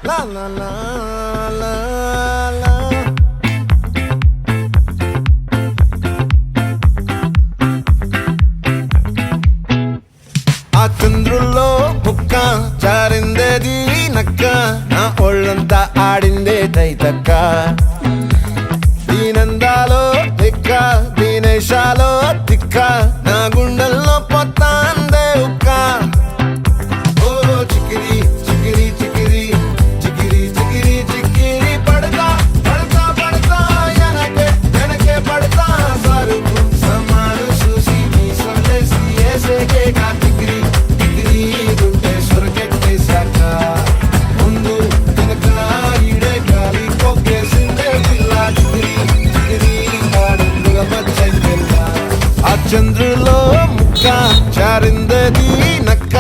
La la la la la. ఆ చంద్రుల్లో ముక్క చారిందేది నక్క నా ఒళ్ళంతా ఆడిందే తైతక్క దీనందాలో తిక్క దీనేశాలో తిక్క నా గుండెల్లో పొత్తాందే ఉక్క ఓ చికిరి చికిరి చికిరి చికిరి చికిరి చికిరి పడతా పడతా పడతా వెనకే పడతా సరుకు సమాను చూసి నీ సందేశి ఏసేకే కా చికిరి చికిరి గుంటే సొరకెట్టేశాక ముందు వెనక ఈడే గాలి కొక్కేసిందే పిల్ల చికిరి చికిరి ఆడుగా మచ్చైందెల్లా ఆ చంద్రులో ముక్క చారిందది నక్క